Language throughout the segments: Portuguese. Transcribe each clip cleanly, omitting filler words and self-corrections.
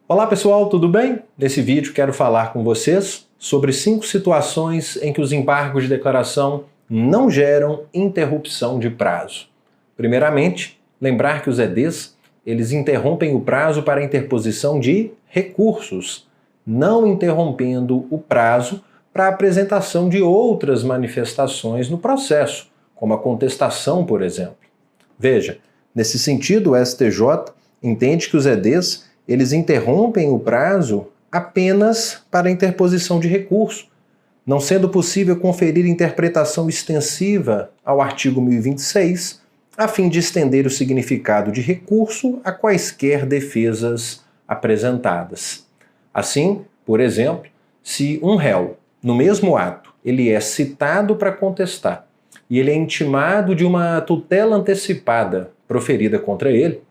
Olá pessoal, tudo bem? Nesse vídeo quero falar com vocês sobre 5 situações em que os embargos de declaração não geram interrupção de prazo. Primeiramente, lembrar que os EDs eles interrompem o prazo para interposição de recursos, não interrompendo o prazo para a apresentação de outras manifestações no processo, como a contestação, por exemplo. Veja, nesse sentido, o STJ entende que os EDs eles interrompem o prazo apenas para a interposição de recurso, não sendo possível conferir interpretação extensiva ao artigo 1026, a fim de estender o significado de recurso a quaisquer defesas apresentadas. Assim, por exemplo, se um réu, no mesmo ato, ele é citado para contestar e ele é intimado de uma tutela antecipada proferida contra ele,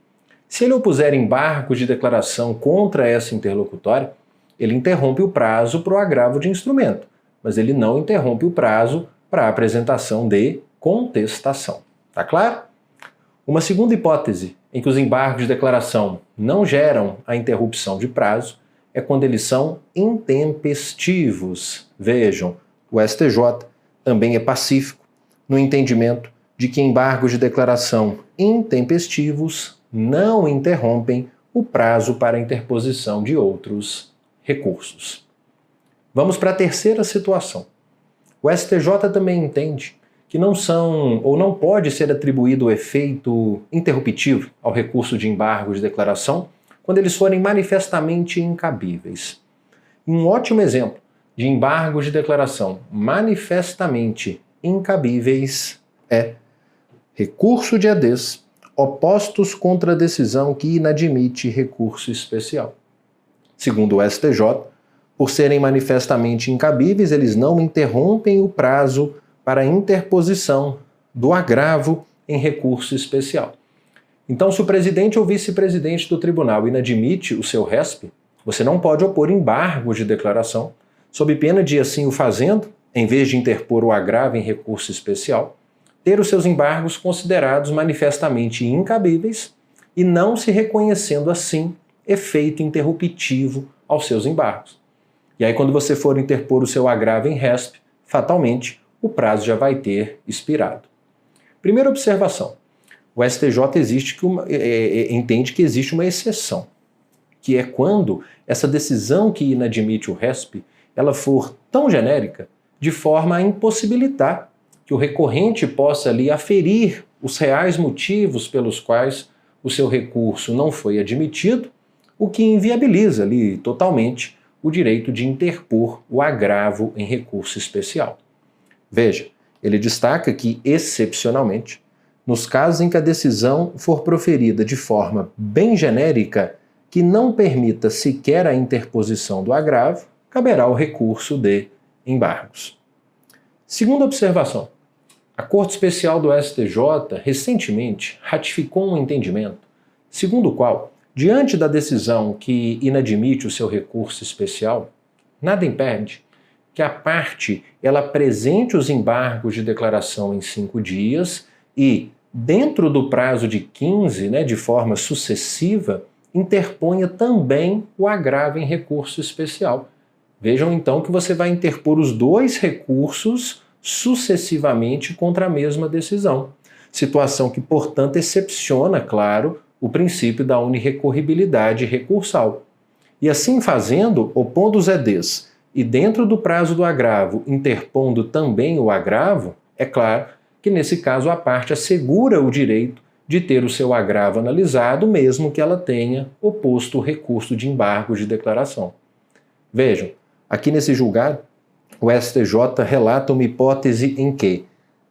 se ele opuser embargos de declaração contra essa interlocutória, ele interrompe o prazo para o agravo de instrumento, mas ele não interrompe o prazo para a apresentação de contestação. Tá claro? Uma segunda hipótese em que os embargos de declaração não geram a interrupção de prazo é quando eles são intempestivos. Vejam, o STJ também é pacífico no entendimento de que embargos de declaração intempestivos não interrompem o prazo para a interposição de outros recursos. Vamos para a terceira situação. O STJ também entende que não são ou não pode ser atribuído o efeito interruptivo ao recurso de embargo de declaração quando eles forem manifestamente incabíveis. Um ótimo exemplo de embargos de declaração manifestamente incabíveis é recurso de EDs opostos contra a decisão que inadmite recurso especial. Segundo o STJ, por serem manifestamente incabíveis, eles não interrompem o prazo para a interposição do agravo em recurso especial. Então, se o presidente ou vice-presidente do tribunal inadmite o seu RESP, você não pode opor embargos de declaração, sob pena de, assim o fazendo, em vez de interpor o agravo em recurso especial, ter os seus embargos considerados manifestamente incabíveis e não se reconhecendo assim efeito interruptivo aos seus embargos. E aí quando você for interpor o seu agravo em RESP, fatalmente o prazo já vai ter expirado. Primeira observação, o STJ entende que existe uma exceção, que é quando essa decisão que inadmite o RESP ela for tão genérica de forma a impossibilitar que o recorrente possa ali aferir os reais motivos pelos quais o seu recurso não foi admitido, o que inviabiliza ali totalmente o direito de interpor o agravo em recurso especial. Veja, ele destaca que, excepcionalmente, nos casos em que a decisão for proferida de forma bem genérica, que não permita sequer a interposição do agravo, caberá o recurso de embargos. Segunda observação. A Corte Especial do STJ recentemente ratificou um entendimento segundo o qual, diante da decisão que inadmite o seu recurso especial, nada impede que a parte ela apresente os embargos de declaração em 5 dias e, dentro do prazo de 15, de forma sucessiva, interponha também o agravo em recurso especial. Vejam então que você vai interpor os 2 recursos sucessivamente contra a mesma decisão. Situação que, portanto, excepciona, claro, o princípio da unirrecorribilidade recursal. E assim fazendo, opondo os EDs e dentro do prazo do agravo, interpondo também o agravo, é claro que nesse caso a parte assegura o direito de ter o seu agravo analisado, mesmo que ela tenha oposto o recurso de embargo de declaração. Vejam, aqui nesse julgado, o STJ relata uma hipótese em que,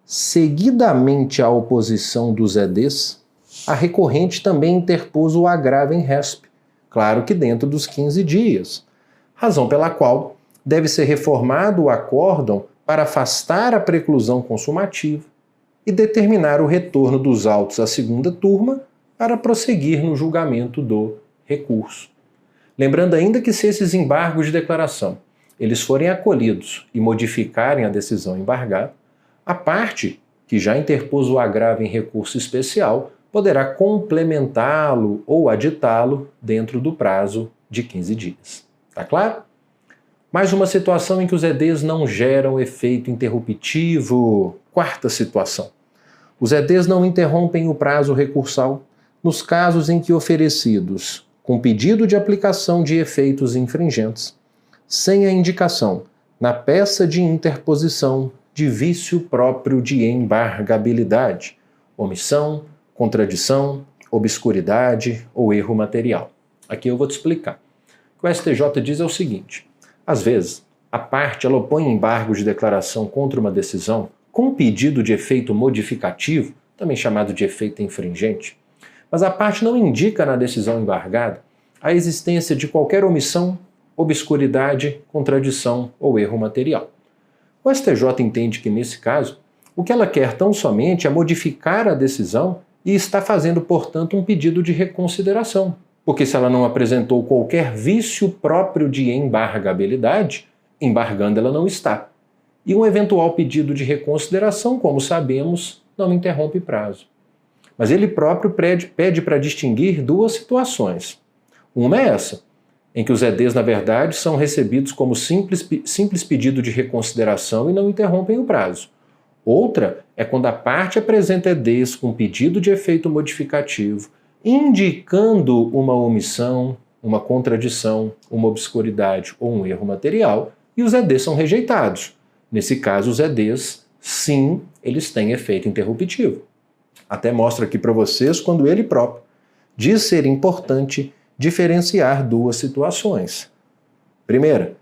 seguidamente à oposição dos EDs, a recorrente também interpôs o agravo em RESP, claro que dentro dos 15 dias, razão pela qual deve ser reformado o acórdão para afastar a preclusão consumativa e determinar o retorno dos autos à segunda turma para prosseguir no julgamento do recurso. Lembrando ainda que se esses embargos de declaração eles forem acolhidos e modificarem a decisão embargada, a parte que já interpôs o agravo em recurso especial poderá complementá-lo ou aditá-lo dentro do prazo de 15 dias. Tá claro? Mais uma situação em que os EDs não geram efeito interruptivo. Quarta situação. Os EDs não interrompem o prazo recursal nos casos em que oferecidos com pedido de aplicação de efeitos infringentes, sem a indicação na peça de interposição de vício próprio de embargabilidade, omissão, contradição, obscuridade ou erro material. Aqui eu vou te explicar. O que o STJ diz é o seguinte: às vezes, a parte ela opõe embargo de declaração contra uma decisão com pedido de efeito modificativo, também chamado de efeito infringente, mas a parte não indica na decisão embargada a existência de qualquer omissão, obscuridade, contradição ou erro material. O STJ entende que, nesse caso, o que ela quer tão somente é modificar a decisão e está fazendo, portanto, um pedido de reconsideração. Porque se ela não apresentou qualquer vício próprio de embargabilidade, embargando ela não está. E um eventual pedido de reconsideração, como sabemos, não interrompe prazo. Mas ele próprio pede para distinguir duas situações. Uma é essa, em que os EDs, na verdade, são recebidos como simples pedido de reconsideração e não interrompem o prazo. Outra é quando a parte apresenta EDs com pedido de efeito modificativo, indicando uma omissão, uma contradição, uma obscuridade ou um erro material, e os EDs são rejeitados. Nesse caso, os EDs, sim, eles têm efeito interruptivo. Até mostro aqui para vocês quando ele próprio diz ser importante diferenciar duas situações. Primeira,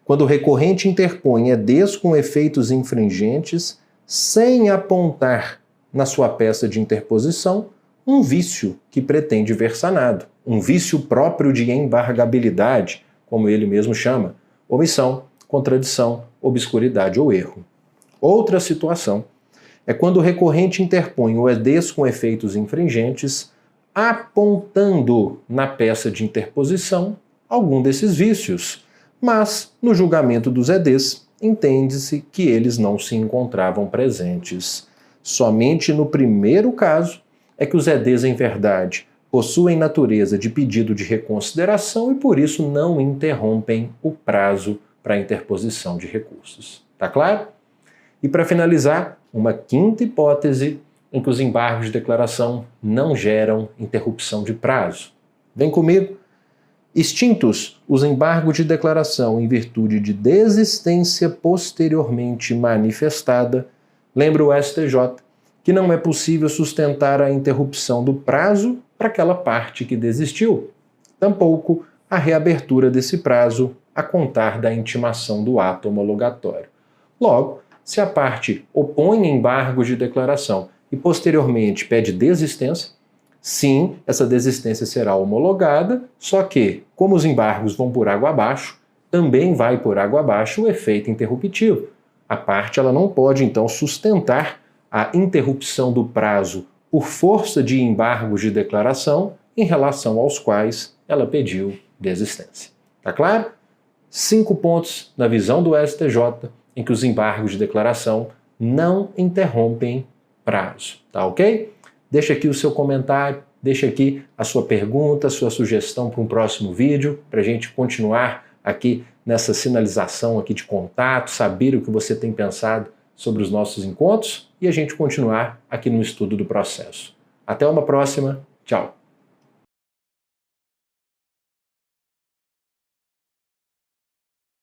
quando o recorrente interpõe EDs com efeitos infringentes sem apontar na sua peça de interposição um vício que pretende ver sanado, um vício próprio de embargabilidade, como ele mesmo chama, omissão, contradição, obscuridade ou erro. Outra situação é quando o recorrente interpõe o EDs com efeitos infringentes apontando na peça de interposição algum desses vícios, mas no julgamento dos EDs entende-se que eles não se encontravam presentes. Somente no primeiro caso é que os EDs, em verdade, possuem natureza de pedido de reconsideração e, por isso, não interrompem o prazo para a interposição de recursos. Tá claro? E, para finalizar, uma quinta hipótese em que os embargos de declaração não geram interrupção de prazo. Vem comigo. Extintos os embargos de declaração em virtude de desistência posteriormente manifestada, lembra o STJ que não é possível sustentar a interrupção do prazo para aquela parte que desistiu, tampouco a reabertura desse prazo a contar da intimação do ato homologatório. Logo, se a parte opõe embargos de declaração e posteriormente pede desistência, sim, essa desistência será homologada, só que, como os embargos vão por água abaixo, também vai por água abaixo o efeito interruptivo. A parte ela não pode, então, sustentar a interrupção do prazo por força de embargos de declaração em relação aos quais ela pediu desistência. Tá claro? 5 pontos na visão do STJ em que os embargos de declaração não interrompem prazo. Tá ok? Deixa aqui o seu comentário, deixa aqui a sua pergunta, a sua sugestão para um próximo vídeo, para a gente continuar aqui nessa sinalização aqui de contato, saber o que você tem pensado sobre os nossos encontros e a gente continuar aqui no estudo do processo. Até uma próxima. Tchau.